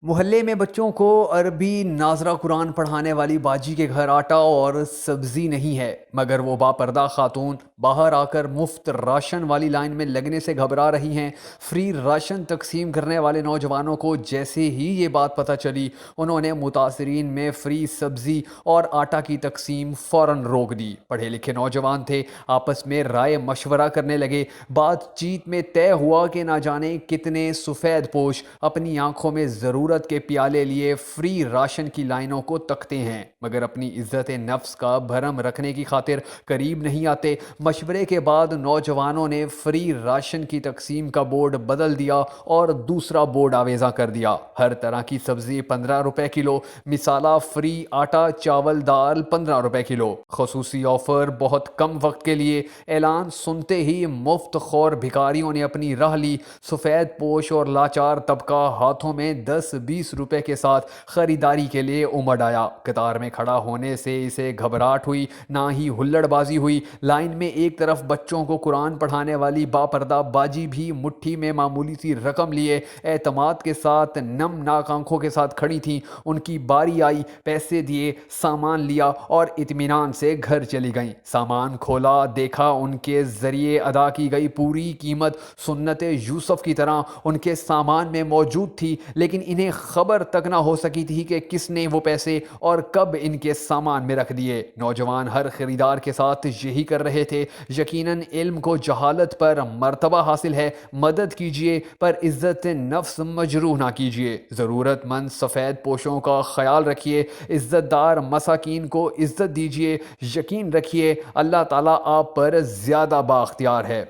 محلے میں بچوں کو عربی ناظرہ قرآن پڑھانے والی باجی کے گھر آٹا اور سبزی نہیں ہے، مگر وہ باپردہ خاتون باہر آ کر مفت راشن والی لائن میں لگنے سے گھبرا رہی ہیں۔ فری راشن تقسیم کرنے والے نوجوانوں کو جیسے ہی یہ بات پتہ چلی، انہوں نے متاثرین میں فری سبزی اور آٹا کی تقسیم فوراً روک دی۔ پڑھے لکھے نوجوان تھے، آپس میں رائے مشورہ کرنے لگے۔ بات چیت میں طے ہوا کہ نہ جانے کتنے سفید پوش اپنی آنکھوں میں ضرورت کے پیالے لیے فری راشن کی لائنوں کو تکتے ہیں، مگر اپنی عزت نفس کا بھرم رکھنے کی خاطر قریب نہیں آتے۔ مشورے کے بعد نوجوانوں نے فری راشن کی تقسیم کا بورڈ بدل دیا اور دوسرا بورڈ آویزاں کر دیا۔ ہر طرح کی سبزی 15 روپے کلو، مثالہ فری آٹا چاول دال 15 روپے کلو، خصوصی آفر بہت کم وقت کے لیے۔ اعلان سنتے ہی مفت خور بھکاریوں نے اپنی راہ لی۔ سفید پوش اور لاچار طبقہ ہاتھوں میں 10-20 روپے کے ساتھ خریداری کے لیے امڑ آیا۔ قطار میں کھڑا ہونے سے اسے گھبراہٹ ہوئی، نہ ہی ہلڑ بازی ہوئی۔ لائن میں ایک طرف بچوں کو قرآن پڑھانے والی باپردہ باجی بھی مٹھی میں معمولی سی رقم لیے اعتماد کے ساتھ نم ناک آنکھوں کے ساتھ کھڑی تھیں۔ ان کی باری آئی، پیسے دیے، سامان لیا اور اطمینان سے گھر چلی گئیں۔ سامان کھولا، دیکھا ان کے ذریعے ادا کی گئی پوری قیمت سنت یوسف کی طرح ان کے سامان میں موجود تھی، لیکن انہیں خبر تک نہ ہو سکی تھی کہ کس نے وہ پیسے اور کب ان کے سامان میں رکھ دیے۔ نوجوان ہر خریدار کے ساتھ یہی کر رہے تھے۔ یقیناً علم کو جہالت پر مرتبہ حاصل ہے، مدد کیجیے پر عزت نفس مجروح نہ کیجیے۔ ضرورت مند سفید پوشوں کا خیال رکھیے، عزت دار مساکین کو عزت دیجیے۔ یقین رکھیے اللہ تعالیٰ آپ پر زیادہ بااختیار ہے۔